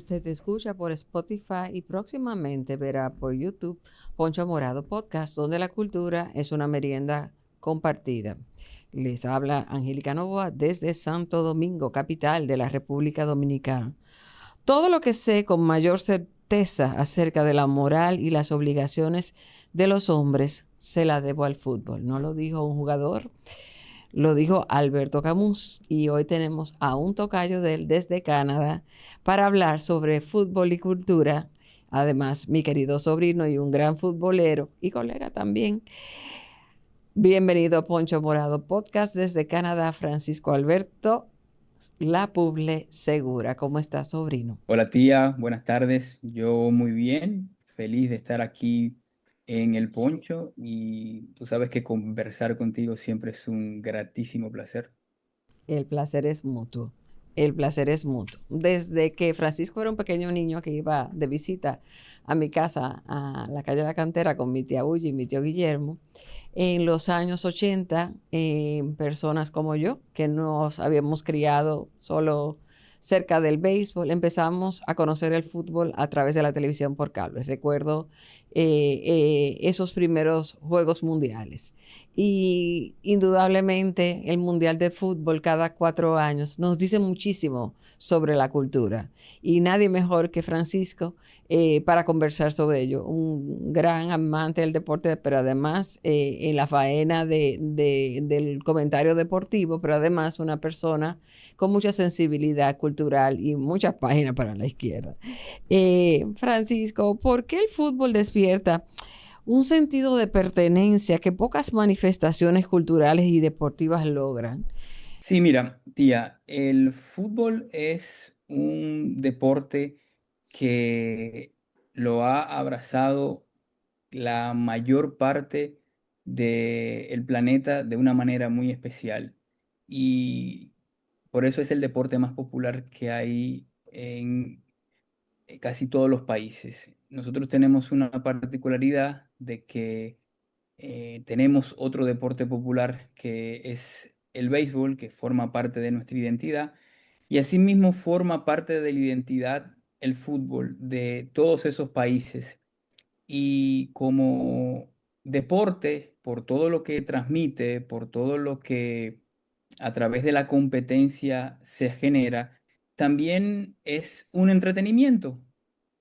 usted escucha por Spotify y próximamente verá por YouTube Poncho Morado Podcast, donde la cultura es una merienda compartida. Les habla Angélica Novoa desde Santo Domingo, capital de la República Dominicana. Todo lo que sé con mayor certeza acerca de la moral y las obligaciones de los hombres se la debo al fútbol. No lo dijo un jugador, lo dijo Alberto Camus, y hoy tenemos a un tocayo de él desde Canadá para hablar sobre fútbol y cultura. Además, mi querido sobrino y un gran futbolero y colega también. Bienvenido a Poncho Morado Podcast desde Canadá, Francisco Alberto La Puble Segura. ¿Cómo estás, sobrino? Hola tía, buenas tardes. Yo muy bien, feliz de estar aquí en el Poncho y tú sabes que conversar contigo siempre es un gratísimo placer. El placer es mutuo. El placer es mutuo. Desde que Francisco era un pequeño niño que iba de visita a mi casa, a la calle de la Cantera, con mi tía Ulla y mi tío Guillermo, en los años 80, personas como yo, que nos habíamos criado solo cerca del béisbol, empezamos a conocer el fútbol a través de la televisión por cable. Recuerdo esos primeros Juegos Mundiales. Y indudablemente el Mundial de Fútbol cada 4 años nos dice muchísimo sobre la cultura. Y nadie mejor que Francisco para conversar sobre ello. Un gran amante del deporte, pero además en la faena del comentario deportivo, pero además una persona con mucha sensibilidad cultural y muchas páginas para la izquierda. Francisco, ¿por qué el fútbol despierta un sentido de pertenencia que pocas manifestaciones culturales y deportivas logran? Sí, mira, tía, el fútbol es un deporte que lo ha abrazado la mayor parte del planeta de una manera muy especial. Y por eso es el deporte más popular que hay en casi todos los países. Nosotros tenemos una particularidad de que tenemos otro deporte popular que es el béisbol, que forma parte de nuestra identidad, y asimismo forma parte de la identidad el fútbol de todos esos países. Y como deporte, por todo lo que transmite, por todo lo que a través de la competencia se genera, también es un entretenimiento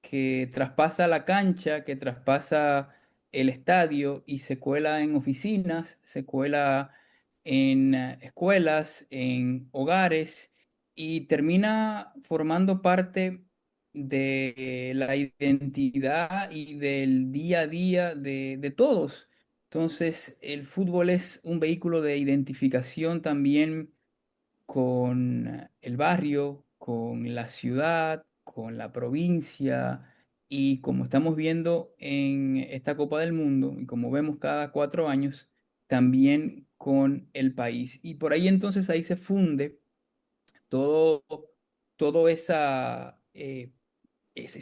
que traspasa la cancha, que traspasa el estadio y se cuela en oficinas, se cuela en escuelas, en hogares y termina formando parte de la identidad y del día a día de todos. Entonces, el fútbol es un vehículo de identificación también con el barrio, con la ciudad, con la provincia y como estamos viendo en esta Copa del Mundo y como vemos cada 4 años, también con el país. Y por ahí entonces ahí se funde todo, todo esa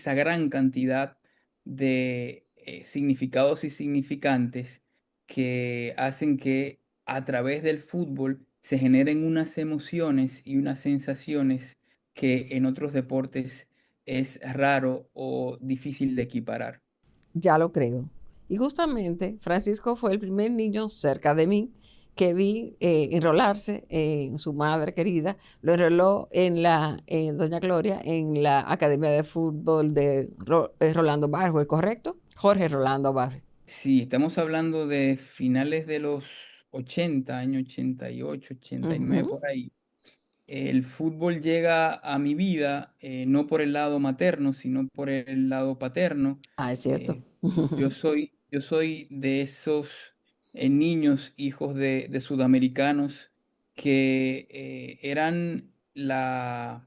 gran cantidad de significados y significantes que hacen que a través del fútbol se generen unas emociones y unas sensaciones que en otros deportes es raro o difícil de equiparar. Ya lo creo. Y justamente Francisco fue el primer niño cerca de mí que vi enrolarse en su madre querida. Lo enroló en Doña Gloria, en la Academia de Fútbol de Rolando Barber, ¿correcto? Jorge Rolando Barber. Sí, estamos hablando de finales de los 80, año 88, 89, Ujú. por ahí. El fútbol llega a mi vida no por el lado materno, sino por el lado paterno. Ah, es cierto. Eh, yo soy de esos niños, hijos de sudamericanos, que eran la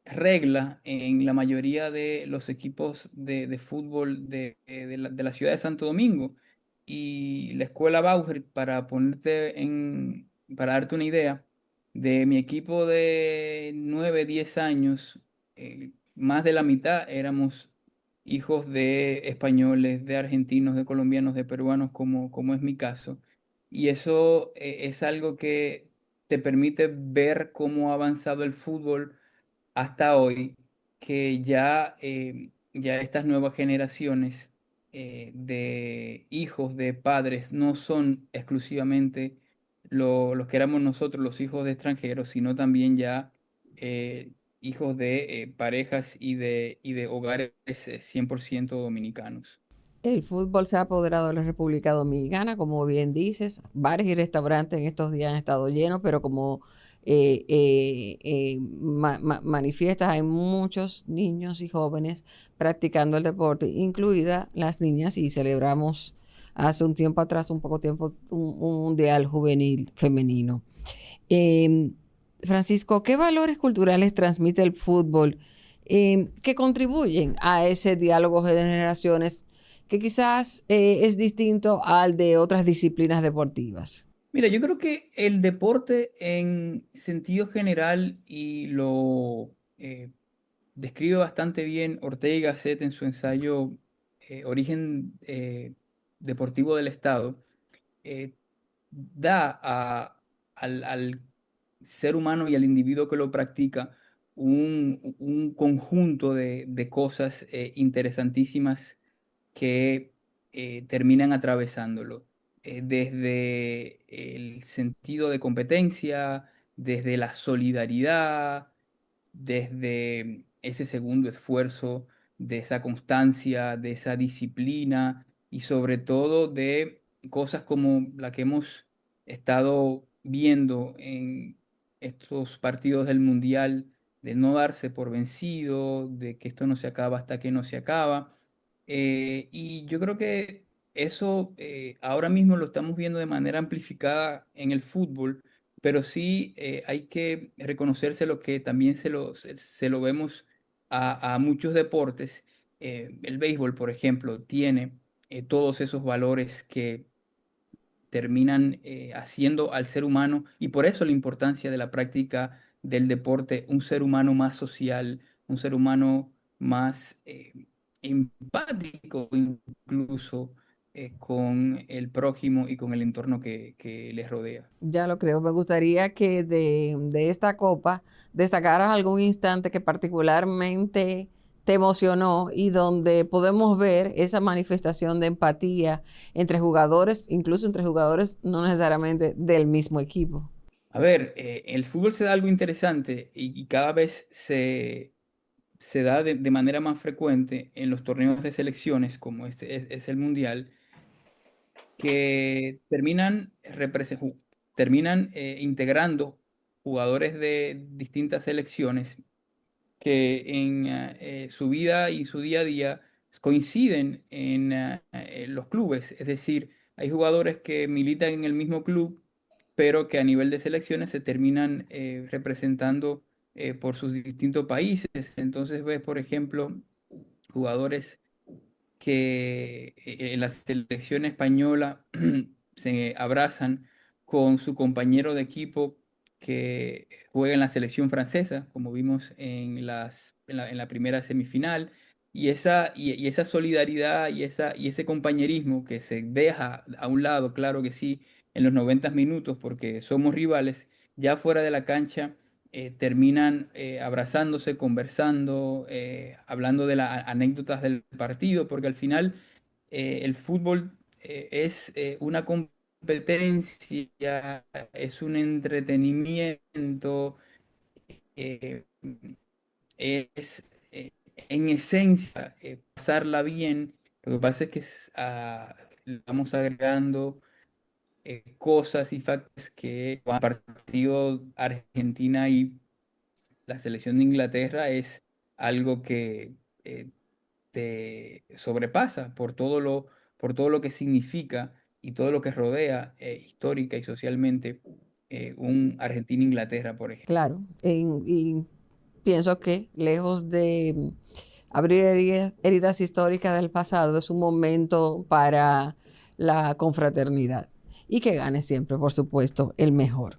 regla en la mayoría de los equipos de fútbol de la ciudad de Santo Domingo. Y la escuela Bauer, para darte una idea, de mi equipo de 9 10 años, más de la mitad éramos hijos de españoles, de argentinos, de colombianos, de peruanos, como es mi caso. Y eso es algo que te permite ver cómo ha avanzado el fútbol hasta hoy que ya estas nuevas generaciones de hijos de padres no son exclusivamente los que éramos nosotros, los hijos de extranjeros, sino también ya eh, hijos de parejas y de hogares 100% dominicanos. El fútbol se ha apoderado de la República Dominicana, como bien dices. Bares y restaurantes en estos días han estado llenos, pero como manifiestas, hay muchos niños y jóvenes practicando el deporte, incluidas las niñas, y celebramos hace un tiempo atrás, un poco tiempo, un mundial juvenil femenino. Eh, Francisco, ¿qué valores culturales transmite el fútbol que contribuyen a ese diálogo de generaciones que quizás es distinto al de otras disciplinas deportivas? Mira, yo creo que el deporte en sentido general y lo describe bastante bien Ortega y Gasset en su ensayo Origen Deportivo del Estado, eh, da al ser humano y al individuo que lo practica un conjunto de cosas interesantísimas que terminan atravesándolo. Desde el sentido de competencia, desde la solidaridad, desde ese segundo esfuerzo, de esa constancia, de esa disciplina y sobre todo de cosas como la que hemos estado viendo en estos partidos del Mundial, de no darse por vencido, de que esto no se acaba hasta que no se acaba. Y yo creo que eso ahora mismo lo estamos viendo de manera amplificada en el fútbol, pero sí hay que reconocerse lo que también se lo vemos a muchos deportes. El béisbol, por ejemplo, tiene todos esos valores que terminan haciendo al ser humano, y por eso la importancia de la práctica del deporte, un ser humano más social, un ser humano más empático incluso con el prójimo y con el entorno que les rodea. Ya lo creo. Me gustaría que de esta copa destacaras algún instante que particularmente te emocionó y donde podemos ver esa manifestación de empatía entre jugadores, incluso entre jugadores no necesariamente del mismo equipo. A ver, el fútbol se da algo interesante y cada vez se da de manera más frecuente en los torneos de selecciones, como este es el Mundial, que terminan integrando jugadores de distintas selecciones que en su vida y su día a día coinciden en los clubes. Es decir, hay jugadores que militan en el mismo club, pero que a nivel de selecciones se terminan representando por sus distintos países. Entonces ves, por ejemplo, jugadores que en la selección española se abrazan con su compañero de equipo que juega en la selección francesa, como vimos en la primera semifinal, y esa solidaridad y ese compañerismo que se deja a un lado, claro que sí, en los 90 minutos, porque somos rivales, ya fuera de la cancha terminan abrazándose, conversando, hablando de las anécdotas del partido, porque al final el fútbol es una competencia, es un entretenimiento, eh, es en esencia pasarla bien. Lo que pasa es que le vamos agregando cosas y factores que van al partido Argentina y la selección de Inglaterra es algo que te sobrepasa por todo lo que significa y todo lo que rodea histórica y socialmente un Argentina-Inglaterra, por ejemplo. Claro, y pienso que lejos de abrir heridas históricas del pasado, es un momento para la confraternidad y que gane siempre, por supuesto, el mejor.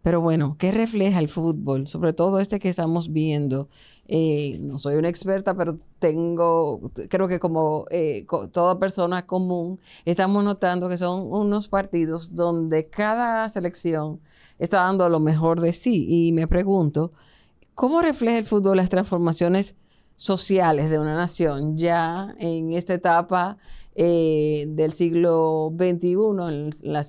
Pero bueno, ¿qué refleja el fútbol? Sobre todo este que estamos viendo. No soy una experta, pero creo que como toda persona común, estamos notando que son unos partidos donde cada selección está dando lo mejor de sí. Y me pregunto, ¿Cómo refleja el fútbol las transformaciones sociales de una nación ya en esta etapa del siglo XXI, en la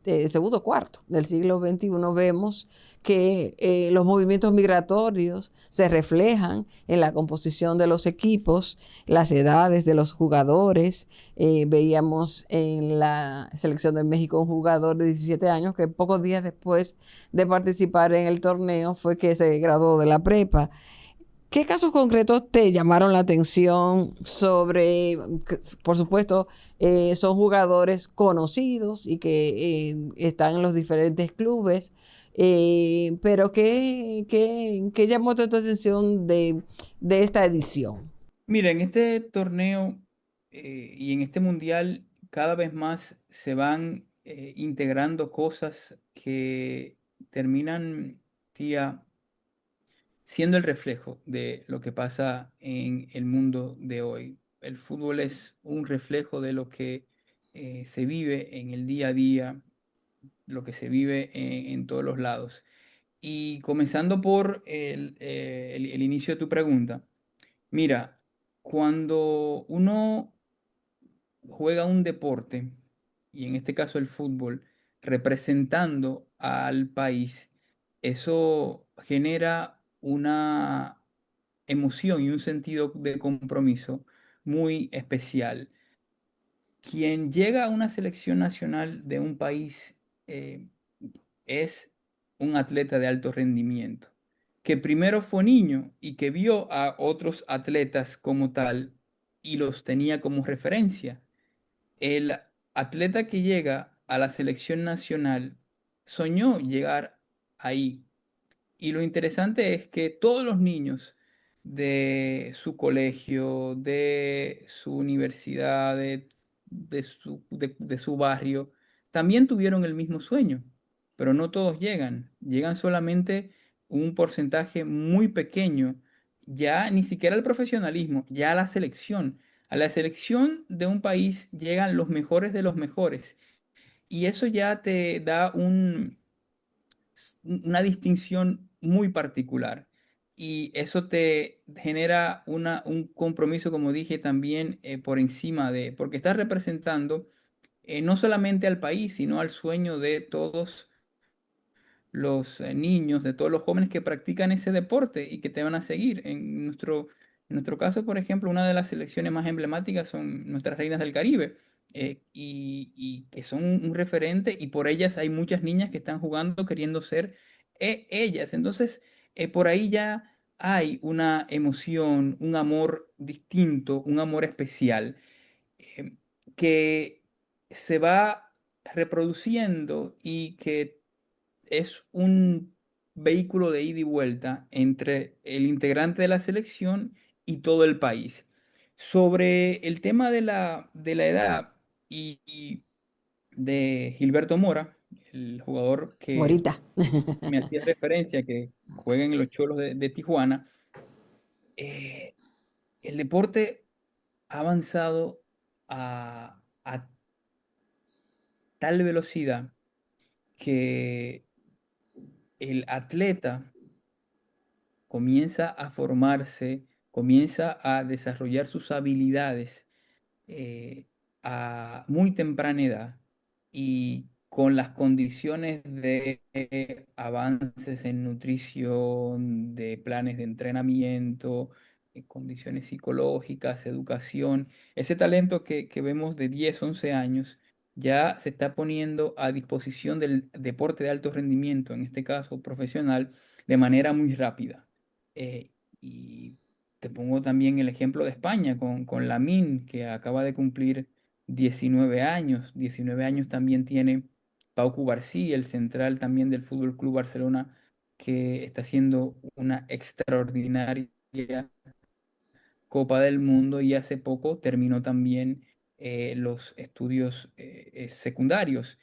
el segundo cuarto del siglo XXI, vemos que los movimientos migratorios se reflejan en la composición de los equipos, las edades de los jugadores. Veíamos en la selección de México un jugador de 17 años que pocos días después de participar en el torneo fue que se graduó de la prepa. ¿Qué casos concretos te llamaron la atención sobre, por supuesto, son jugadores conocidos y que están en los diferentes clubes, pero qué llamó tu atención de esta edición? Mira, en este torneo y en este mundial cada vez más se van integrando cosas que terminan, tía, siendo el reflejo de lo que pasa en el mundo de hoy. El fútbol es un reflejo de lo que se vive en el día a día, lo que se vive en todos los lados. Y comenzando por el inicio de tu pregunta, mira, cuando uno juega un deporte, y en este caso el fútbol, representando al país, eso genera una emoción y un sentido de compromiso muy especial. Quien llega a una selección nacional de un país es un atleta de alto rendimiento, que primero fue niño y que vio a otros atletas como tal y los tenía como referencia. El atleta que llega a la selección nacional soñó llegar ahí. Y lo interesante es que todos los niños de su colegio, de su universidad, de su barrio, también tuvieron el mismo sueño, pero no todos llegan. Llegan solamente un porcentaje muy pequeño, ya ni siquiera al profesionalismo, ya a la selección. A la selección de un país llegan los mejores de los mejores. Y eso ya te da una distinción muy particular. Y eso te genera un compromiso, como dije también, por encima de, porque estás representando no solamente al país, sino al sueño de todos los niños, de todos los jóvenes que practican ese deporte y que te van a seguir. En nuestro caso, por ejemplo, una de las selecciones más emblemáticas son nuestras reinas del Caribe, y que son un referente y por ellas hay muchas niñas que están jugando queriendo ser ellas. Entonces, por ahí ya hay una emoción, un amor distinto, un amor especial eh, que se va reproduciendo y que es un vehículo de ida y vuelta entre el integrante de la selección y todo el país. Sobre el tema de la edad y de Gilberto Mora, el jugador que Morita. me hacía referencia, que juega en los Cholos de Tijuana, eh, el deporte ha avanzado a tal velocidad que el atleta comienza a formarse, comienza a desarrollar sus habilidades eh, a muy temprana edad y con las condiciones de avances en nutrición, de planes de entrenamiento, condiciones psicológicas, educación, ese talento que vemos de 10 11 años ya se está poniendo a disposición del deporte de alto rendimiento, en este caso profesional, de manera muy rápida. Y te pongo también el ejemplo de España con Lamine, que acaba de cumplir 19 años. 19 años también tiene Pau Cubarsí, el central también del Fútbol Club Barcelona, que está haciendo una extraordinaria Copa del Mundo y hace poco terminó también los estudios secundarios.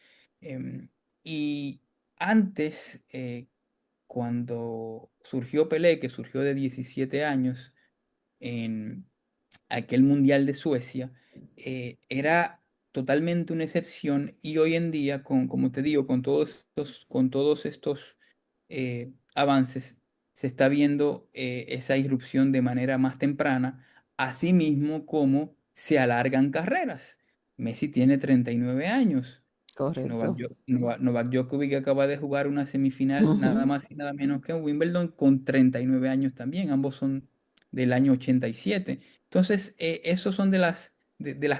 Y antes, cuando surgió Pelé, que surgió de 17 años, en aquel Mundial de Suecia, era totalmente una excepción y hoy en día, como te digo, con todos estos avances, se está viendo esa irrupción de manera más temprana, asimismo como se alargan carreras. Messi tiene 39 años. Correcto. Novak Djokovic acaba de jugar una semifinal nada Ujú. más y nada menos que en Wimbledon con 39 años también. Ambos son del año 87. Entonces, esos son de las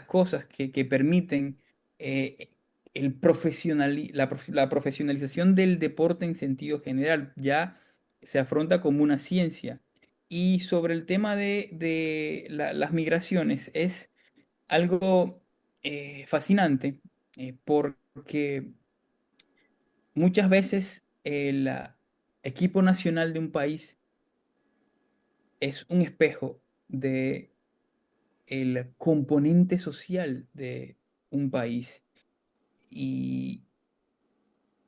cosas que permiten eh, la profesionalización del deporte en sentido general. Ya se afronta como una ciencia. Y sobre el tema de las migraciones, es algo fascinante porque muchas veces el equipo nacional de un país es un espejo de el componente social de un país y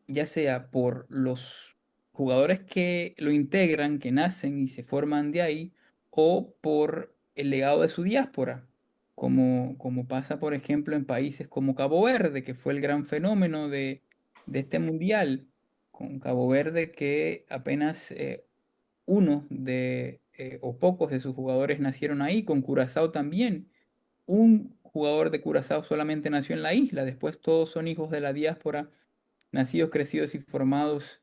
ya sea por los jugadores que lo integran, que nacen y se forman de ahí, o por el legado de su diáspora, como pasa, por ejemplo, en países como Cabo Verde, que fue el gran fenómeno de este mundial, con Cabo Verde que apenas uno o pocos de sus jugadores nacieron ahí, con Curazao también. Un jugador de Curazao solamente nació en la isla, después todos son hijos de la diáspora, nacidos, crecidos y formados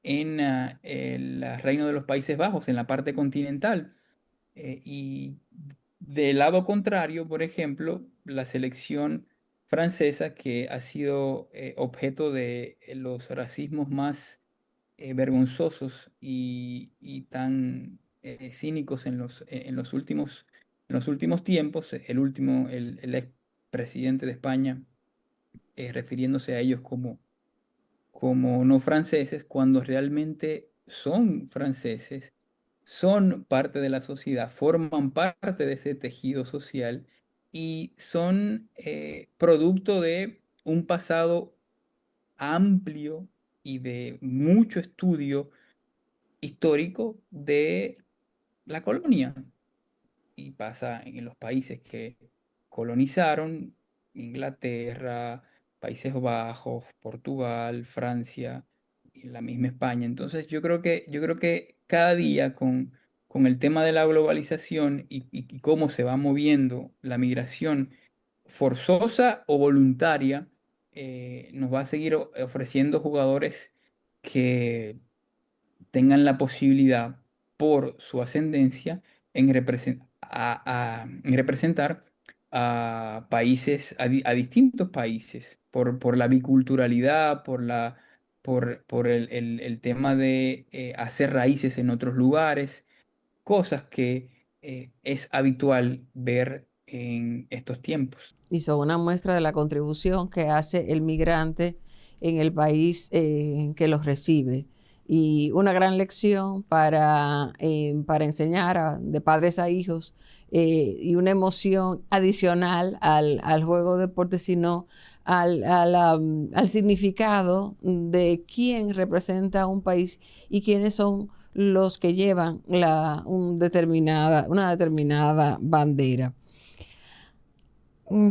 en el Reino de los Países Bajos, en la parte continental. Y del lado contrario, por ejemplo, la selección francesa, que ha sido objeto de los racismos más vergonzosos y tan cínicos en los últimos tiempos. El ex presidente de España, refiriéndose a ellos como no franceses, cuando realmente son franceses, son parte de la sociedad, forman parte de ese tejido social y son producto de un pasado amplio y de mucho estudio histórico de la colonia. Y pasa en los países que colonizaron: Inglaterra, Países Bajos, Portugal, Francia y la misma España. Entonces yo creo que cada día con el tema de la globalización y cómo se va moviendo la migración forzosa o voluntaria, nos va a seguir ofreciendo jugadores que tengan la posibilidad, por su ascendencia, en representar a países, a distintos países, por la biculturalidad, por el tema de hacer raíces en otros lugares, cosas que es habitual ver en estos tiempos. Y son una muestra de la contribución que hace el migrante en el país que los recibe. Y una gran lección para enseñar de padres a hijos y una emoción adicional al juego de deporte, sino al significado de quién representa un país y quiénes son los que llevan una determinada bandera.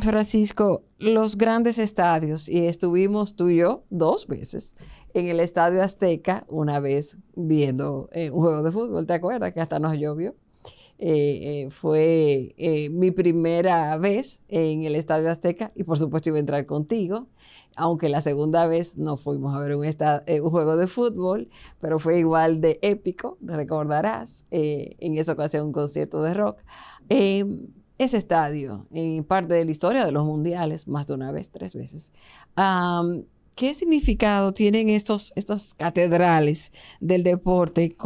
Francisco, los grandes estadios, y estuvimos tú y yo 2 veces en el Estadio Azteca, una vez viendo un juego de fútbol, ¿te acuerdas? Que hasta nos llovió. Fue mi primera vez en el Estadio Azteca y por supuesto iba a entrar contigo, aunque la segunda vez no fuimos a ver un juego de fútbol, pero fue igual de épico, recordarás, en esa ocasión un concierto de rock. Eh, Ese estadio, parte de la historia de los mundiales, más de una vez, 3 veces. ¿Qué significado tienen estas catedrales del deporte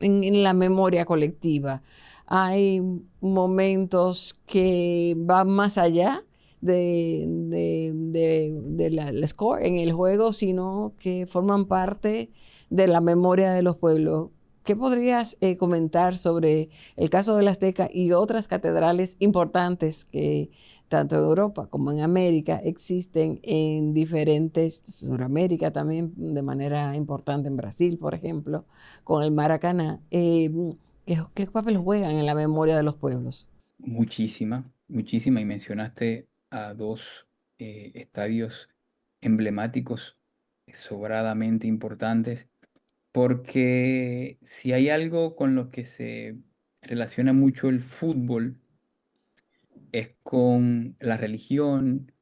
en la memoria colectiva? Hay momentos que van más allá del score en el juego, sino que forman parte de la memoria de los pueblos. ¿Qué podrías comentar sobre el caso del Azteca y otras catedrales importantes que tanto en Europa como en América existen en diferentes, Sudamérica también de manera importante, en Brasil, por ejemplo, con el Maracaná? ¿Qué papel juegan en la memoria de los pueblos? Muchísima, muchísima. Y mencionaste a dos estadios emblemáticos sobradamente importantes. porque si hay algo con lo que se relaciona mucho el fútbol, es con la religión,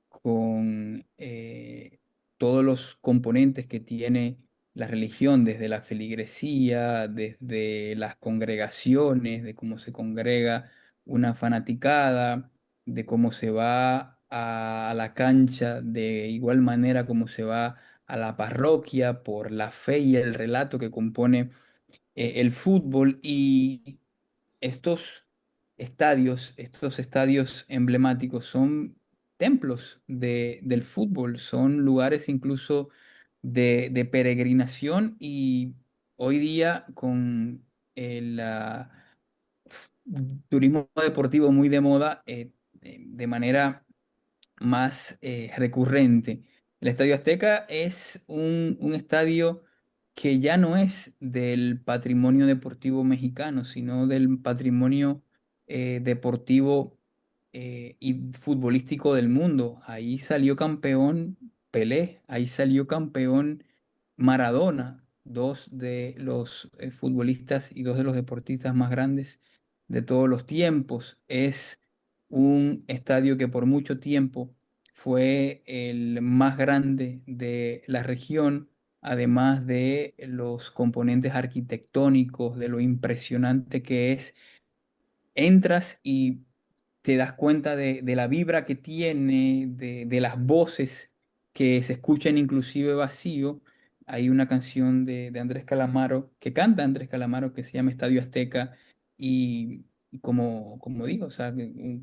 con todos los componentes que tiene la religión, desde la feligresía, desde las congregaciones, de cómo se congrega una fanaticada, de cómo se va a la cancha, de igual manera como se va a la parroquia por la fe y el relato que compone el fútbol. Y estos estadios emblemáticos son templos del fútbol, son lugares incluso de peregrinación, y hoy día con el turismo deportivo muy de moda, de manera más recurrente. El Estadio Azteca es un estadio que ya no es del patrimonio deportivo mexicano, sino del patrimonio deportivo y futbolístico del mundo. Ahí salió campeón Pelé, ahí salió campeón Maradona, dos de los futbolistas y dos de los deportistas más grandes de todos los tiempos. Es un estadio que por mucho tiempo fue el más grande de la región, además de los componentes arquitectónicos, de lo impresionante que es. Entras y te das cuenta de la vibra que tiene, de las voces que se escuchan inclusive vacío. Hay una canción de Andrés Calamaro, que canta Andrés Calamaro, que se llama Estadio Azteca, y como digo, o sea,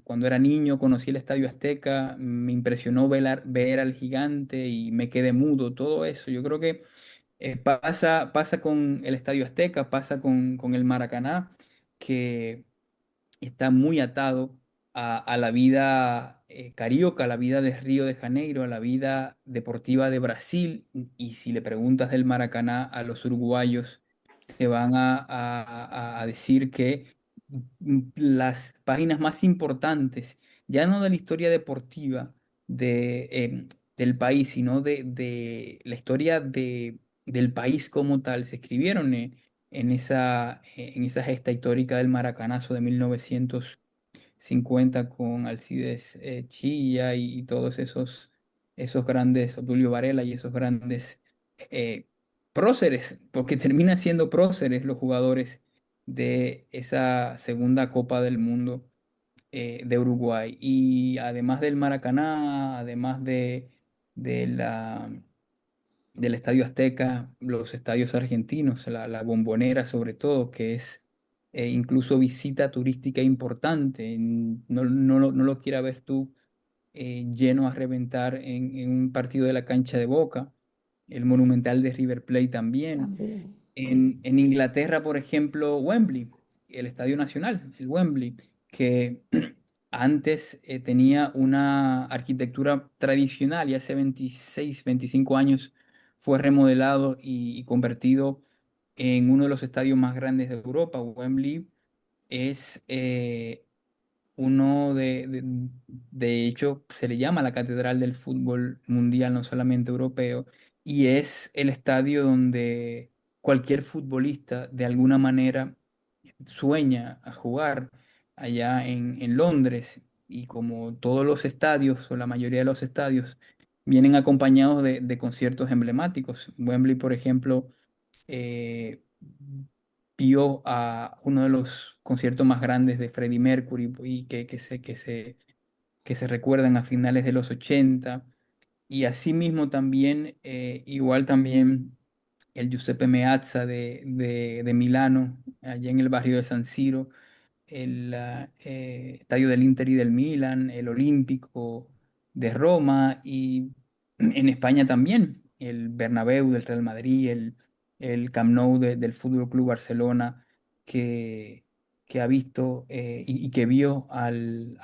cuando era niño conocí el Estadio Azteca, me impresionó ver al gigante y me quedé mudo, todo eso. Yo creo que pasa con el Estadio Azteca, pasa con el Maracaná, que está muy atado a la vida carioca, a la vida de Río de Janeiro, a la vida deportiva de Brasil. Y si le preguntas del Maracaná a los uruguayos, te van a decir que las páginas más importantes, ya no de la historia deportiva del país, sino de la historia del país como tal, se escribieron en esa gesta histórica del Maracanazo de 1950 con Alcides Chilla y todos esos grandes, Obdulio Varela y esos grandes eh, próceres, porque terminan siendo próceres los jugadores de esa segunda Copa del Mundo de Uruguay. Y además del Maracaná, además de del Estadio Azteca, los estadios argentinos, la Bombonera sobre todo, que es incluso visita turística importante. No lo quiera ver tú lleno a reventar en un partido de la cancha de Boca, el Monumental de River Plate también. También. En Inglaterra, por ejemplo, Wembley, el Estadio Nacional, el Wembley, que antes tenía una arquitectura tradicional y hace 26, 25 años fue remodelado y convertido en uno de los estadios más grandes de Europa. Wembley es uno de hecho, se le llama la catedral del fútbol mundial, no solamente europeo, y es el estadio donde cualquier futbolista de alguna manera sueña a jugar allá en Londres. Y como todos los estadios, o la mayoría de los estadios, vienen acompañados de conciertos emblemáticos. Wembley, por ejemplo, eh, vio a uno de los conciertos más grandes de Freddie Mercury y que se recuerdan a finales de los 80. Y asimismo también, igual también el Giuseppe Meazza de Milano, allá en el barrio de San Siro, el estadio del Inter y del Milan, el Olímpico de Roma, y en España también el Bernabéu del Real Madrid, el Camp Nou del Fútbol Club Barcelona, que, que ha visto y que vio al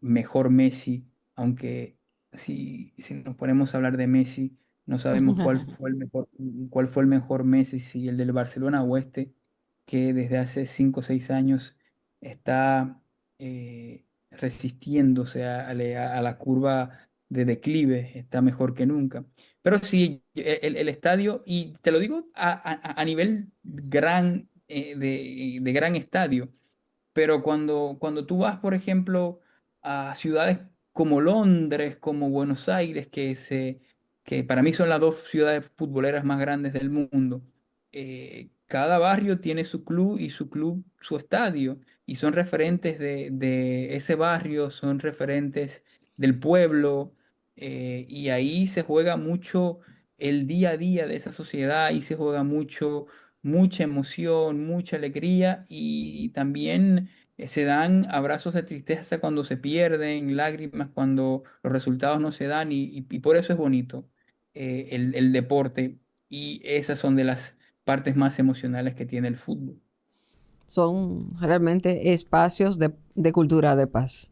mejor Messi, aunque si nos ponemos a hablar de Messi, no sabemos cuál fue el mejor Messi, si el del Barcelona o este, que desde hace 5 o 6 años está resistiéndose a la curva de declive, está mejor que nunca. Pero sí, el estadio, y te lo digo a nivel gran, de gran estadio. Pero cuando tú vas, por ejemplo, a ciudades como Londres, como Buenos Aires, que para mí son las dos ciudades futboleras más grandes del mundo, cada barrio tiene su club y su club, su estadio, y son referentes de ese barrio, son referentes del pueblo, y ahí se juega mucho el día a día de esa sociedad, ahí se juega mucha emoción, mucha alegría y también se dan abrazos de tristeza cuando se pierden, lágrimas cuando los resultados no se dan y por eso es bonito el deporte y esas son de las partes más emocionales que tiene el fútbol. Son realmente espacios de cultura de paz.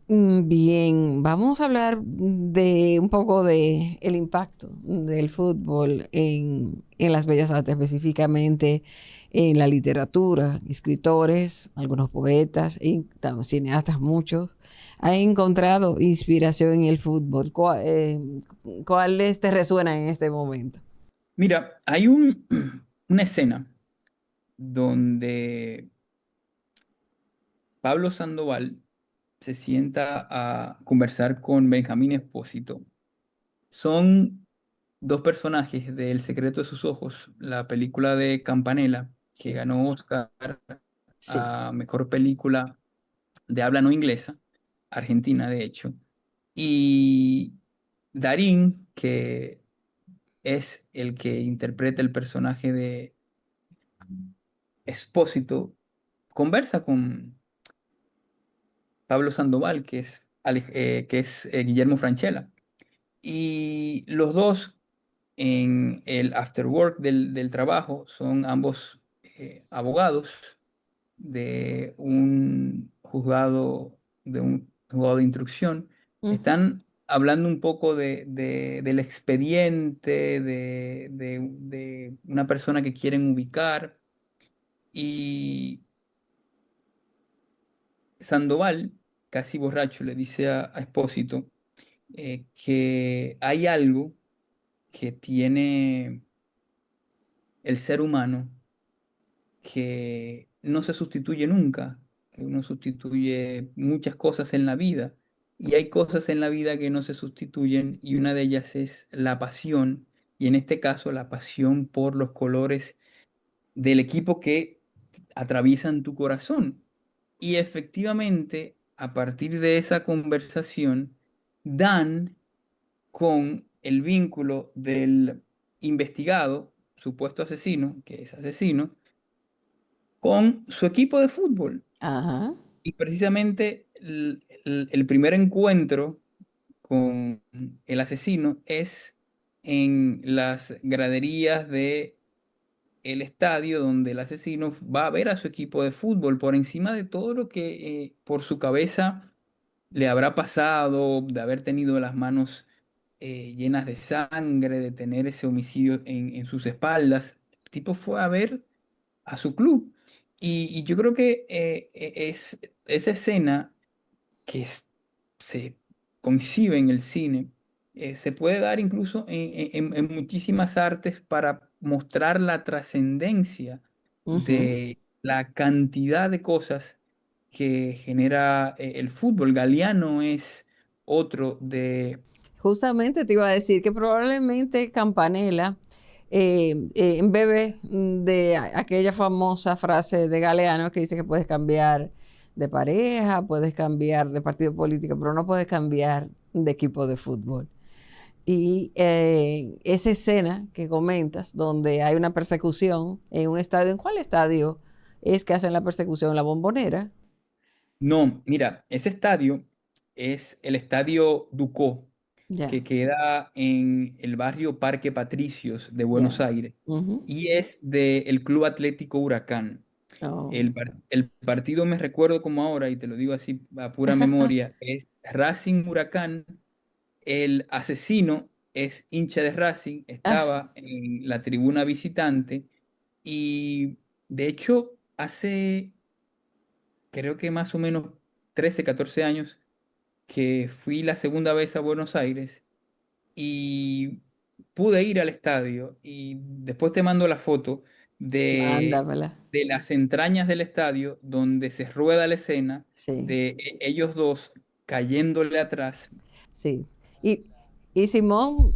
Bien, vamos a hablar de un poco de el impacto del fútbol en las bellas artes, específicamente en la literatura, escritores, algunos poetas, y cineastas, muchos, han encontrado inspiración en el fútbol. ¿Cuáles te resuenan en este momento? Mira, hay una escena donde Pablo Sandoval se sienta a conversar con Benjamín Espósito. Son dos personajes de El secreto de sus ojos, la película de Campanella, que Sí, ganó Oscar sí. a mejor película de habla no inglesa, Argentina de hecho, y Darín, que es el que interpreta el personaje de Espósito, conversa con Pablo Sandoval, que es Guillermo Francella. Y los dos en el after work del trabajo son ambos abogados de un juzgado de instrucción. Ujú. Están hablando un poco del expediente de una persona que quieren ubicar y Sandoval, casi borracho, le dice a Espósito que hay algo que tiene el ser humano que no se sustituye nunca, que uno sustituye muchas cosas en la vida y hay cosas en la vida que no se sustituyen y una de ellas es la pasión y en este caso la pasión por los colores del equipo que atraviesan tu corazón. Y efectivamente, a partir de esa conversación, dan con el vínculo del investigado, supuesto asesino, que es asesino, con su equipo de fútbol. Ajá. Y precisamente el primer encuentro con el asesino es en las graderías de el estadio donde el asesino va a ver a su equipo de fútbol por encima de todo lo que por su cabeza le habrá pasado, de haber tenido las manos llenas de sangre, de tener ese homicidio en sus espaldas. El tipo fue a ver a su club. Y yo creo que es esa escena que se concibe en el cine, se puede dar incluso en muchísimas artes para mostrar la trascendencia Ujú. de la cantidad de cosas que genera el fútbol. Galeano es otro de... Justamente te iba a decir que probablemente Campanella bebe de aquella famosa frase de Galeano que dice que puedes cambiar de pareja, puedes cambiar de partido político, pero no puedes cambiar de equipo de fútbol. Y esa escena que comentas, donde hay una persecución en un estadio, ¿en cuál estadio es que hacen la persecución? ¿La Bombonera? No, mira, ese estadio es el Estadio Ducó, Ya, que queda en el barrio Parque Patricios de Buenos ya. Aires Ujú. y es del Club Atlético Huracán. Oh. El partido me recuerdo como ahora, y te lo digo así a pura memoria, es Racing Huracán. El asesino es hincha de Racing, Ah, estaba en la tribuna visitante y de hecho hace creo que más o menos 13, 14 años que fui la segunda vez a Buenos Aires y pude ir al estadio y después te mando la foto Mándamela. de las entrañas del estadio donde se rueda la escena Sí, de ellos dos cayéndole atrás. sí. Y, y Simón,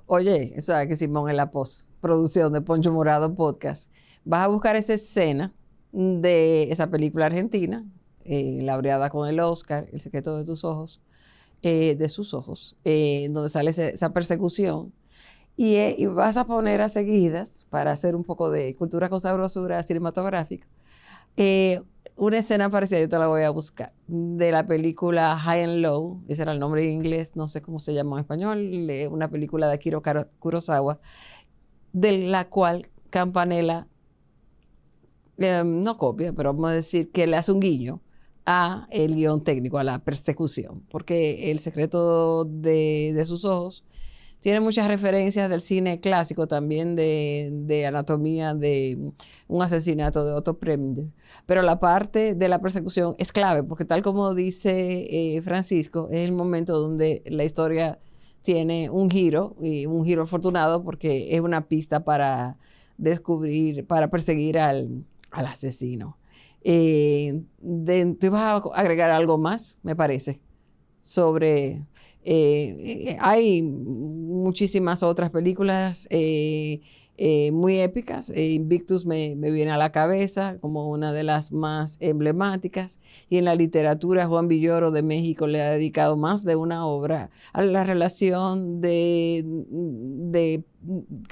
oye, eso es que Simón es la postproducción de Poncho Morado Podcast. Vas a buscar esa escena de esa película argentina, laureada con el Oscar, El secreto de tus ojos, de sus ojos, donde sale esa persecución. Y vas a poner a seguidas, para hacer un poco de cultura con sabrosura cinematográfica, eh, una escena parecida, yo te la voy a buscar, de la película High and Low, ese era el nombre en inglés, no sé cómo se llama en español, una película de Akira Kurosawa, de la cual Campanella no copia, pero vamos a decir que le hace un guiño a el guión técnico, a la persecución, porque el secreto de sus ojos tiene muchas referencias del cine clásico, también de anatomía de un asesinato de Otto Preminger. Pero la parte de la persecución es clave, porque tal como dice Francisco, es el momento donde la historia tiene un giro, y un giro afortunado, porque es una pista para descubrir, para perseguir al asesino. ¿Tú ibas a agregar algo más, me parece, sobre hay muchísimas otras películas muy épicas. Invictus me viene a la cabeza como una de las más emblemáticas. Y en la literatura, Juan Villoro de México le ha dedicado más de una obra a la relación que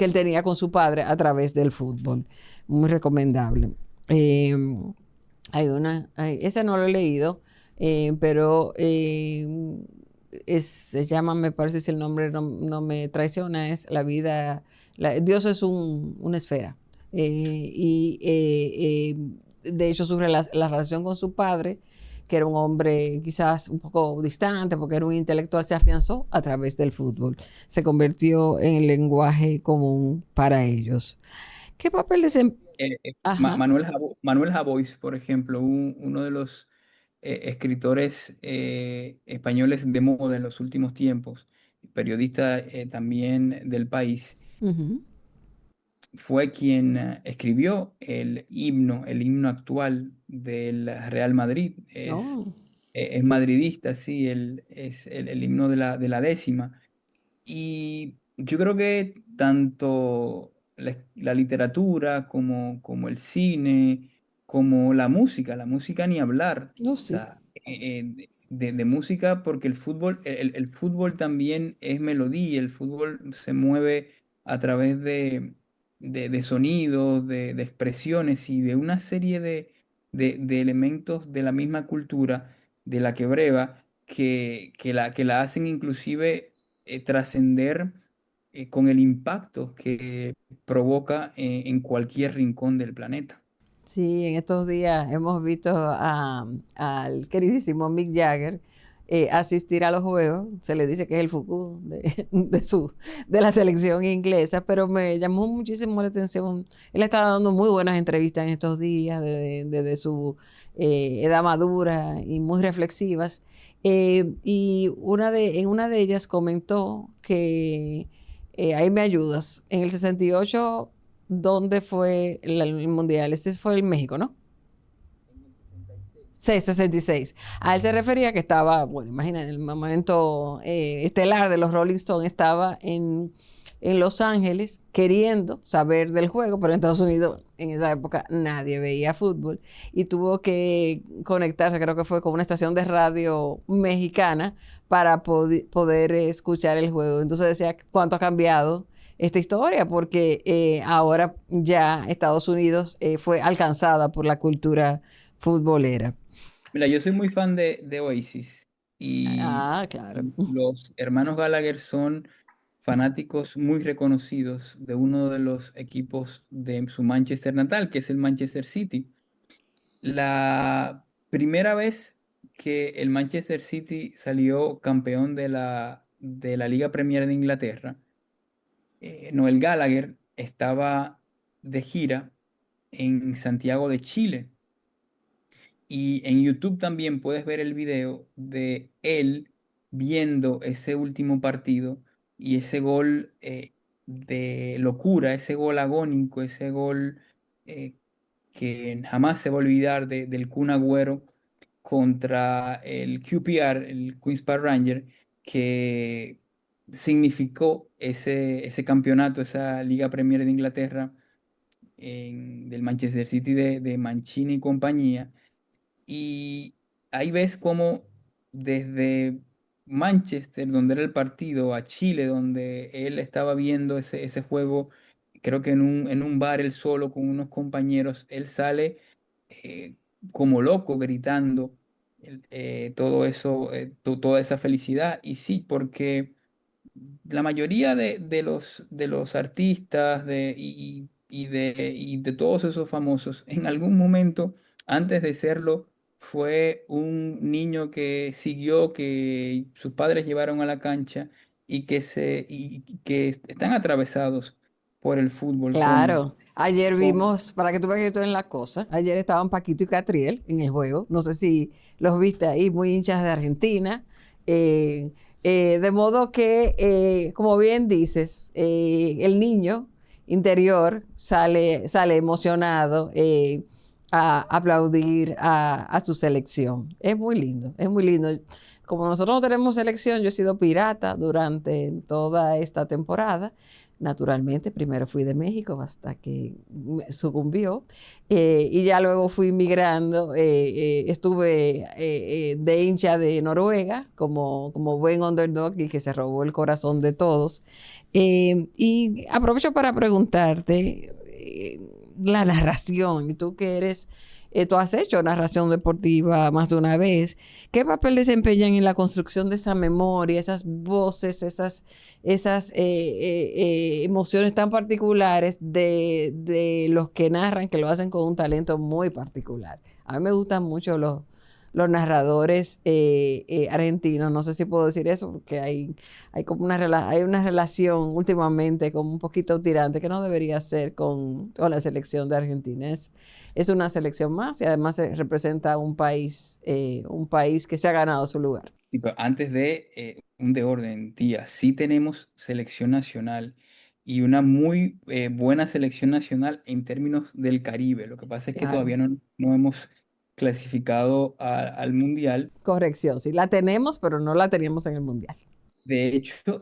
él tenía con su padre a través del fútbol. Muy recomendable. Eh, ese no lo he leído, pero se llama, me parece si el nombre no me traiciona, es La vida, Dios es una esfera. De hecho, sobre la relación con su padre, que era un hombre quizás un poco distante, porque era un intelectual, se afianzó a través del fútbol. Se convirtió en el lenguaje común para ellos. ¿Qué papel desempeña? Ajá. Manuel Javois, por ejemplo, uno de los escritores españoles de moda en los últimos tiempos, periodista también del país, Ujú. fue quien escribió el himno actual del Real Madrid. No, Es madridista, sí, es el himno de la décima. Y yo creo que tanto la literatura como el cine, como la música ni hablar. no, O sí. sea, de música, porque el fútbol, el fútbol también es melodía, el fútbol se mueve a través de sonidos, de expresiones y de una serie de elementos de la misma cultura de la que breva, que la hacen inclusive trascender con el impacto que provoca en cualquier rincón del planeta. Sí, en estos días hemos visto al queridísimo Mick Jagger asistir a los juegos. Se le dice que es el Foucault de la selección inglesa, pero me llamó muchísimo la atención. Él estaba dando muy buenas entrevistas en estos días, de su edad madura y muy reflexivas. Y en una de ellas comentó que, ahí me ayudas, en el 68, ¿dónde fue el mundial? Este fue en México, ¿no? Sí, 66. A él se refería que estaba, bueno, imagina, en el momento estelar de los Rolling Stones, estaba en Los Ángeles queriendo saber del juego, pero en Estados Unidos en esa época nadie veía fútbol y tuvo que conectarse, creo que fue con una estación de radio mexicana para poder escuchar el juego. Entonces decía cuánto ha cambiado esta historia, porque ahora ya Estados Unidos fue alcanzada por la cultura futbolera. Mira, yo soy muy fan de Oasis y Ah, claro. los hermanos Gallagher son fanáticos muy reconocidos de uno de los equipos de su Manchester natal, que es el Manchester City. La primera vez que el Manchester City salió campeón de la Liga Premier de Inglaterra, Noel Gallagher estaba de gira en Santiago de Chile Y en YouTube también puedes ver el video de él viendo ese último partido y ese gol de locura, ese gol agónico, ese gol eh, que jamás se va a olvidar del Kun Agüero contra el QPR, el Queen's Park Ranger, que significó ese campeonato, esa Liga Premier de Inglaterra del Manchester City de Mancini y compañía. Y ahí ves cómo desde Manchester, donde era el partido, a Chile, donde él estaba viendo ese juego, creo que en un bar él solo con unos compañeros, él sale eh, como loco gritando todo eso, toda esa felicidad. Y sí, porque la mayoría de los artistas y de todos esos famosos, en algún momento, antes de serlo, fue un niño que siguió, que sus padres llevaron a la cancha y que están atravesados por el fútbol Claro, ayer con vimos, para que tú veas que yo estoy en la cosa, ayer estaban Paquito y Catriel en el juego, no sé si los viste ahí, muy hinchas de Argentina, eh, de modo que, como bien dices, el niño interior sale emocionado a aplaudir a su selección. Es muy lindo, es muy lindo. Como nosotros no tenemos selección, yo he sido pirata durante toda esta temporada. Naturalmente, primero fui de México hasta que me sucumbió y ya luego fui migrando. Estuve de hincha de Noruega como buen underdog y que se robó el corazón de todos. Y aprovecho para preguntarte la narración, y tú que eres, tú has hecho narración deportiva más de una vez. ¿Qué papel desempeñan en la construcción de esa memoria, esas voces, esas emociones tan particulares de los que narran, que lo hacen con un talento muy particular? A mí me gustan mucho los narradores argentinos. No sé si puedo decir eso porque hay como hay una relación últimamente como un poquito tirante que no debería ser con la selección de Argentina. Es una selección más y además representa un país que se ha ganado su lugar. Sí, pero antes de un de orden, tía, sí tenemos selección nacional y una muy buena selección nacional en términos del Caribe. Lo que pasa es que Claro. todavía no hemos clasificado al Mundial. Corrección, sí, la tenemos, pero no la teníamos en el Mundial. De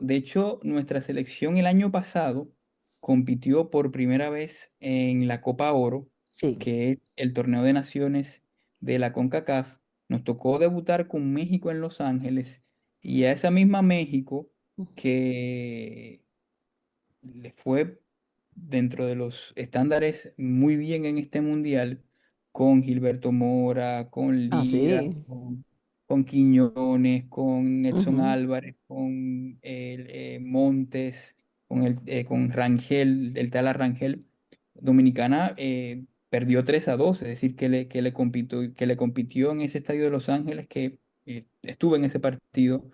hecho, nuestra selección el año pasado compitió por primera vez en la Copa Oro, Sí. que es el torneo de naciones de la CONCACAF. Nos tocó debutar con México en Los Ángeles y a esa misma México que le fue dentro de los estándares muy bien en este mundial, con Gilberto Mora, con Ah, Lira, sí. con Quiñones, con Edson Ujú. Álvarez, con Montes, con Rangel, el Tala Rangel. Dominicana perdió 3-2, es decir, que le compitió en ese estadio de Los Ángeles, que estuvo en ese partido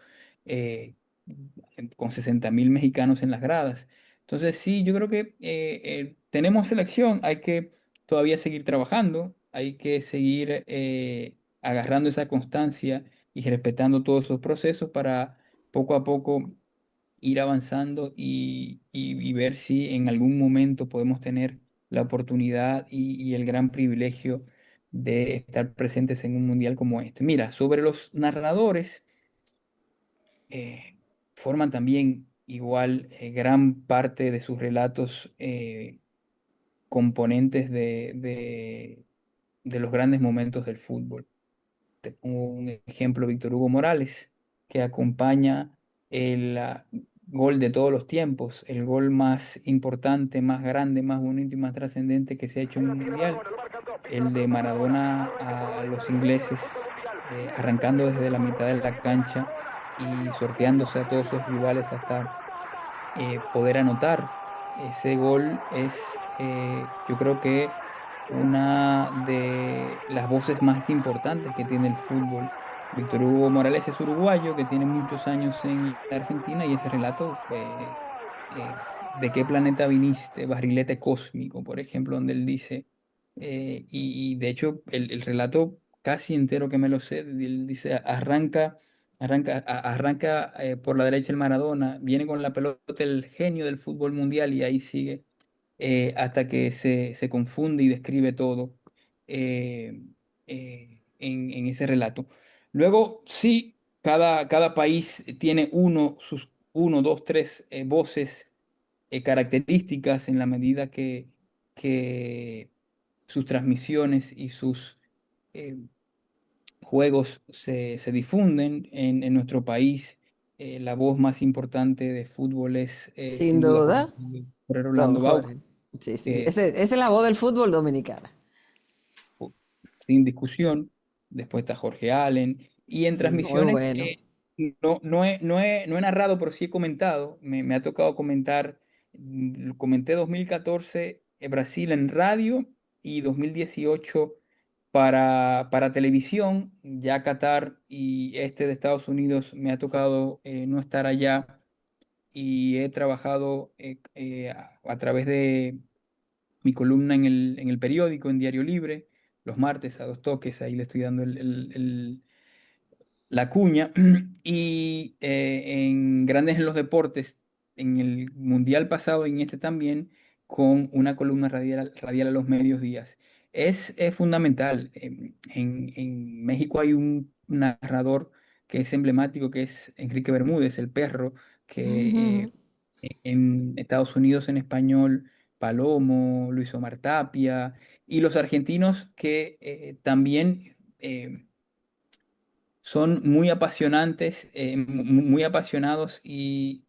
con 60.000 mexicanos en las gradas. Entonces, sí, yo creo que tenemos selección, hay que todavía seguir trabajando, hay que seguir agarrando esa constancia y respetando todos esos procesos para poco a poco ir avanzando y ver si en algún momento podemos tener la oportunidad y el gran privilegio de estar presentes en un mundial como este. Mira, sobre los narradores, eh, forman también igual gran parte de sus relatos componentes de los grandes momentos del fútbol. Te pongo un ejemplo, Víctor Hugo Morales, que acompaña el gol de todos los tiempos, el gol más importante, más grande, más bonito y más trascendente que se ha hecho en un mundial, el de Maradona a los ingleses, arrancando desde la mitad de la cancha y sorteándose a todos sus rivales hasta poder anotar. Ese gol es, yo creo que una de las voces más importantes que tiene el fútbol. Víctor Hugo Morales es uruguayo que tiene muchos años en la Argentina y ese relato, ¿de qué planeta viniste? Barrilete cósmico, por ejemplo, donde él dice, y de hecho el relato casi entero que me lo sé. Él dice, arranca por la derecha el Maradona, viene con la pelota el genio del fútbol mundial y ahí sigue hasta que se confunde y describe todo eh, en ese relato. Luego, sí, cada país tiene sus uno, dos, tres voces características en la medida que sus transmisiones y sus eh, juegos se difunden en nuestro país. La voz más importante de fútbol es Sin sin duda duda, Jorge don Rolando Bauer, Jorge. Sí, sí. que Esa es la voz del fútbol dominicana. sin discusión. Después está Jorge Allen. Y en Sí, muy transmisiones, bueno. no he narrado, pero sí he comentado. Me ha tocado comentar. Comenté 2014 Brasil en radio y 2018 para televisión. Ya Qatar y este de Estados Unidos me ha tocado no estar allá y he trabajado a través de mi columna en el periódico, en Diario Libre, los martes a dos toques, ahí le estoy dando la cuña. Y en Grandes en los Deportes, en el Mundial pasado y en este también, con una columna radial a los medios días. Es fundamental. En México hay un narrador que es emblemático, que es Enrique Bermúdez, el perro, que en Estados Unidos en español, Palomo, Luis Omar Tapia, y los argentinos que también son muy apasionantes, muy apasionados y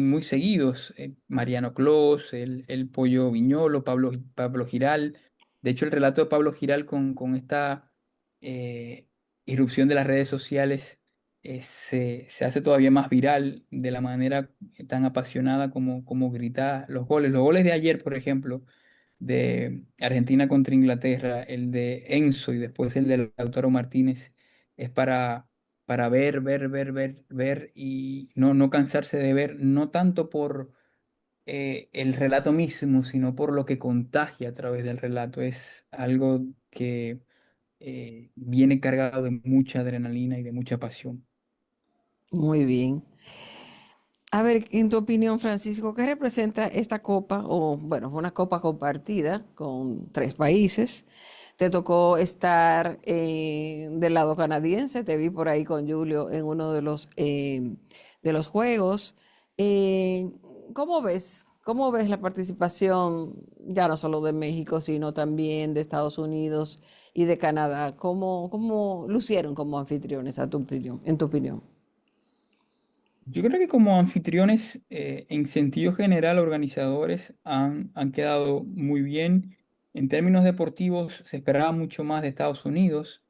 muy seguidos. Mariano Clos, el Pollo Viñolo, Pablo Giral. De hecho, el relato de Pablo Giral con esta eh, irrupción de las redes sociales se hace todavía más viral de la manera tan apasionada como grita los goles. Los goles de ayer, por ejemplo, de Argentina contra Inglaterra, el de Enzo y después el de Lautaro Martínez, es para ver y no cansarse de ver, no tanto por el relato mismo, sino por lo que contagia a través del relato. Es algo que viene cargado de mucha adrenalina y de mucha pasión. Muy bien. A ver, en tu opinión, Francisco, ¿qué representa esta copa? O, bueno, fue una copa compartida con tres países. Te tocó estar del lado canadiense, te vi por ahí con Julio en uno de los juegos. Eh, ¿Cómo ves? ¿Cómo ves la participación ya no solo de México, sino también de Estados Unidos y de Canadá? ¿Cómo lucieron como anfitriones, a tu opinión, en tu opinión? Yo creo que como anfitriones, en sentido general, organizadores han quedado muy bien. En términos deportivos, se esperaba mucho más de Estados Unidos,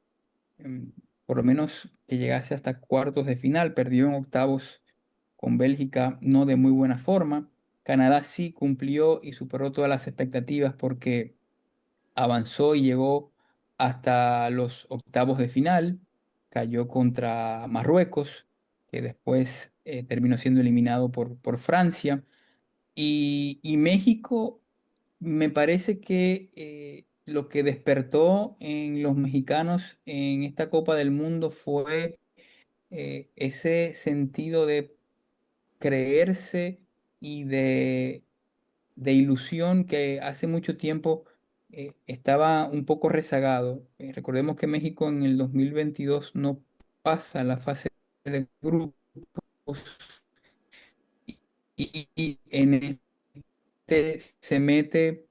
por lo menos que llegase hasta cuartos de final. Perdió en octavos con Bélgica, no de muy buena forma. Canadá sí cumplió y superó todas las expectativas porque avanzó y llegó hasta los octavos de final, cayó contra Marruecos, que después terminó siendo eliminado por Francia, y México me parece que lo que despertó en los mexicanos en esta Copa del Mundo fue ese sentido de creerse y de ilusión que hace mucho tiempo estaba un poco rezagado. Recordemos que México en el 2022 no pasa la fase de grupos y en este se mete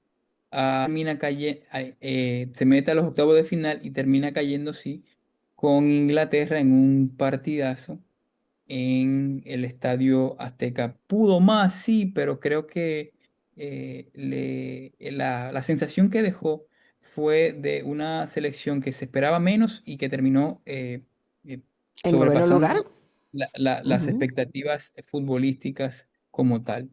se mete a los octavos de final y termina cayendo, sí, con Inglaterra en un partidazo en el Estadio Azteca. Pudo más, sí, pero creo que la sensación que dejó fue de una selección que se esperaba menos y que terminó En noveno lugar. sobrepasando las Ujú. expectativas futbolísticas como tal.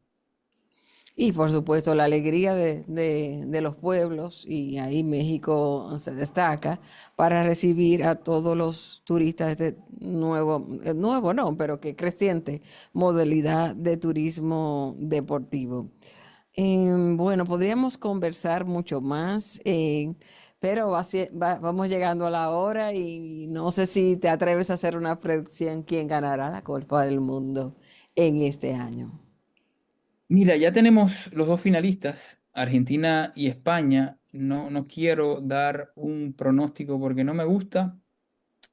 Y por supuesto la alegría de los pueblos, y ahí México se destaca para recibir a todos los turistas de este nuevo no, pero que creciente modalidad de turismo deportivo. Bueno, podríamos conversar mucho más, Pero vamos llegando a la hora y no sé si te atreves a hacer una predicción quién ganará la Copa del Mundo en este año. Mira, ya tenemos los dos finalistas, Argentina y España. No quiero dar un pronóstico porque no me gusta,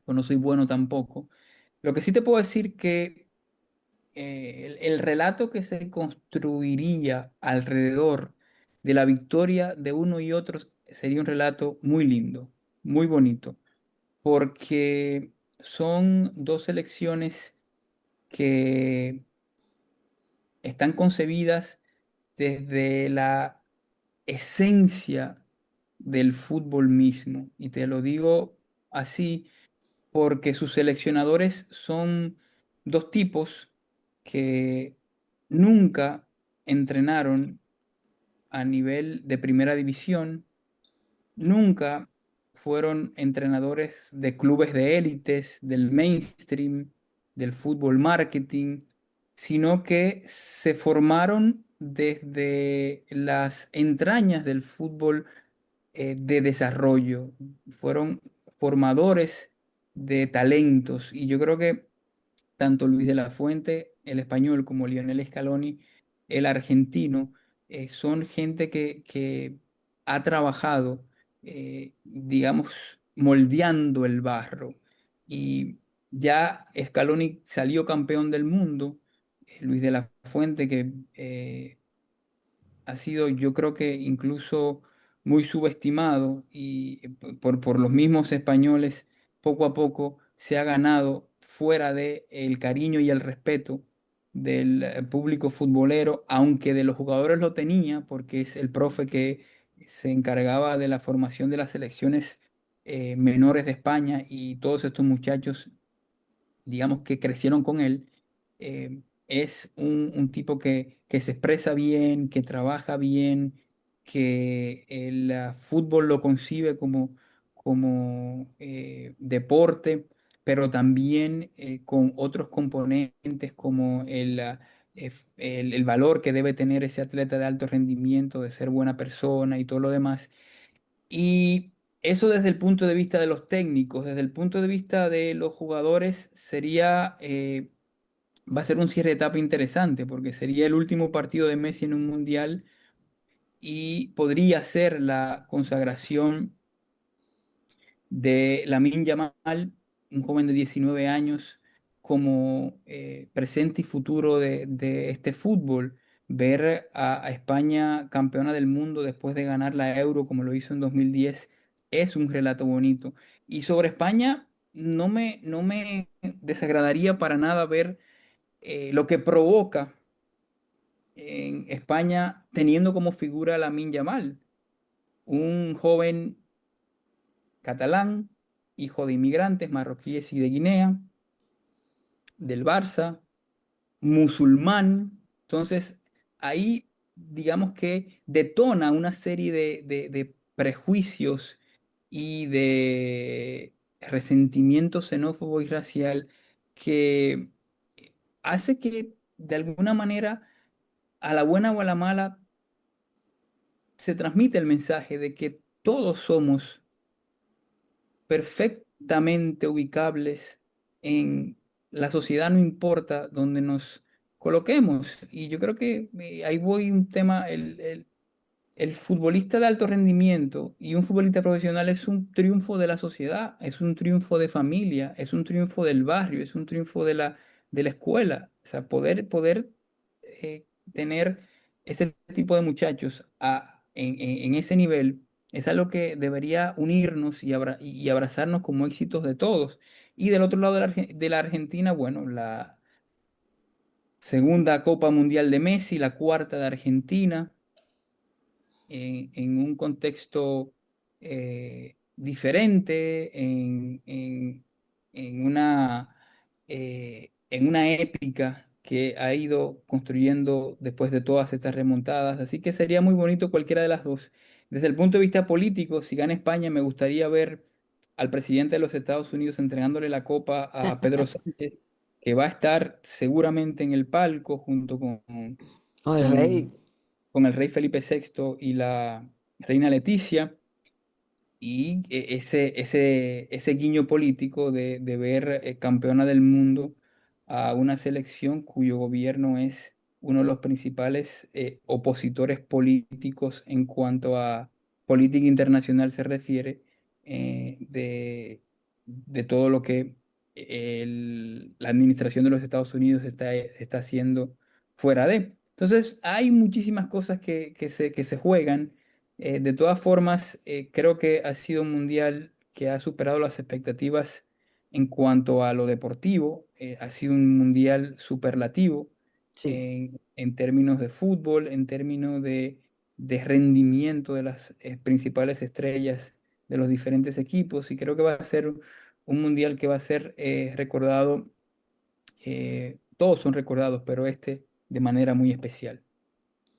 o no soy bueno tampoco. Lo que sí te puedo decir que el relato que se construiría alrededor de la victoria de uno y otro sería un relato muy lindo, muy bonito, porque son dos selecciones que están concebidas desde la esencia del fútbol mismo. Y te lo digo así porque sus seleccionadores son dos tipos que nunca entrenaron a nivel de primera división, nunca fueron entrenadores de clubes de élites, del mainstream, del fútbol marketing, sino que se formaron desde las entrañas del fútbol de desarrollo. Fueron formadores de talentos y yo creo que tanto Luis de la Fuente, el español, como Lionel Scaloni, el argentino, son gente que ha trabajado, digamos, moldeando el barro. Y ya Scaloni salió campeón del mundo, Luis de la Fuente, que ha sido, yo creo que incluso muy subestimado y por los mismos españoles, poco a poco se ha ganado fuera de el cariño y el respeto del público futbolero, aunque de los jugadores lo tenía, porque es el profe que se encargaba de la formación de las selecciones menores de España y todos estos muchachos digamos, que crecieron con él, es un tipo que se expresa bien, que trabaja bien, que el fútbol lo concibe como deporte, pero también con otros componentes como el valor que debe tener ese atleta de alto rendimiento, de ser buena persona y todo lo demás. Y eso desde el punto de vista de los técnicos, desde el punto de vista de los jugadores, va a ser un cierre de etapa interesante, porque sería el último partido de Messi en un mundial y podría ser la consagración de Lamine Yamal, un joven de 19 años, como presente y futuro de este fútbol. Ver a España campeona del mundo después de ganar la Euro como lo hizo en 2010 es un relato bonito. Y sobre España, no me desagradaría para nada ver lo que provoca en España teniendo como figura a Lamine Yamal, un joven catalán, hijo de inmigrantes marroquíes y de Guinea, del Barça, musulmán. Entonces, ahí digamos que detona una serie de prejuicios y de resentimiento xenófobo y racial que hace que de alguna manera, a la buena o a la mala, se transmite el mensaje de que todos somos perfectamente ubicables en la sociedad, no importa donde nos coloquemos. Y yo creo que ahí voy un tema, el futbolista de alto rendimiento y un futbolista profesional es un triunfo de la sociedad, es un triunfo de familia, es un triunfo del barrio, es un triunfo de la escuela. O sea, poder tener ese tipo de muchachos en ese nivel es algo que debería unirnos y abrazarnos como éxitos de todos. Y del otro lado de la Argentina, bueno, la segunda Copa Mundial de Messi, la cuarta de Argentina en un contexto diferente, en una épica que ha ido construyendo después de todas estas remontadas. Así que sería muy bonito cualquiera de las dos. Desde el punto de vista político, si gana España, me gustaría ver al presidente de los Estados Unidos entregándole la copa a Pedro Sánchez, que va a estar seguramente en el palco junto O el rey. con, con el rey Felipe VI y la reina Leticia. ese guiño político de ver campeona del mundo a una selección cuyo gobierno es uno de los principales opositores políticos en cuanto a política internacional se refiere, de todo lo que la administración de los Estados Unidos está haciendo fuera de. Entonces, hay muchísimas cosas que se juegan. De todas formas, creo que ha sido un mundial que ha superado las expectativas en cuanto a lo deportivo. Ha sido un mundial superlativo Sí, en términos de fútbol, en términos de rendimiento de las principales estrellas de los diferentes equipos. Y creo que va a ser un mundial que va a ser recordado. Todos son recordados, pero este de manera muy especial.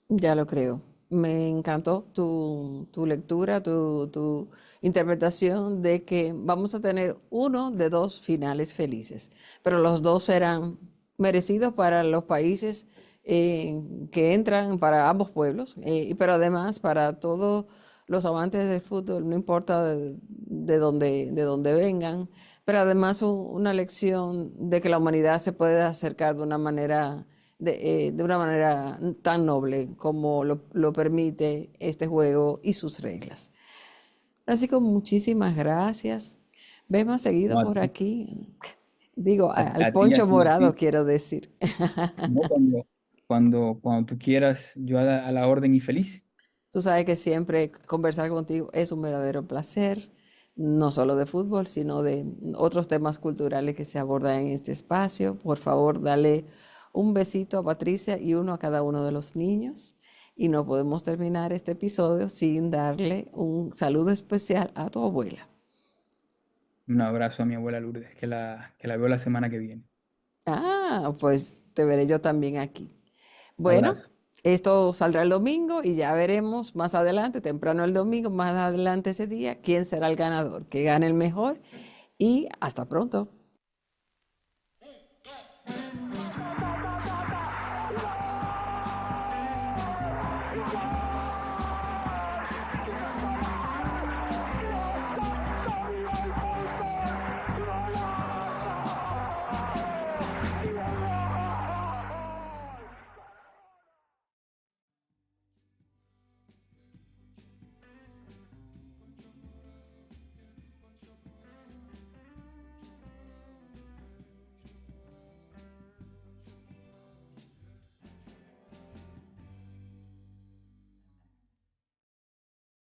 ya lo creo. Me encantó tu lectura, tu interpretación de que vamos a tener uno de dos finales felices, pero los dos serán merecidos para los países que entran, para ambos pueblos, pero además para todos los amantes del fútbol, no importa de dónde vengan, pero además una lección de que la humanidad se puede acercar de una manera tan noble como lo permite este juego y sus reglas. Así que muchísimas gracias. Ves más seguido No, por aquí. Digo, al a poncho ti, a morado ti. quiero decir. No, cuando tú quieras, yo a la orden y feliz. Tú sabes que siempre conversar contigo es un verdadero placer, no solo de fútbol, sino de otros temas culturales que se abordan en este espacio. Por favor, dale un besito a Patricia y uno a cada uno de los niños. Y no podemos terminar este episodio sin darle un saludo especial a tu abuela. Un abrazo a mi abuela Lourdes, que la veo la semana que viene. Ah, pues te veré yo también aquí. Bueno, Abrazo. esto saldrá el domingo y ya veremos más adelante, temprano el domingo, más adelante ese día, quién será el ganador, que gane el mejor y hasta pronto.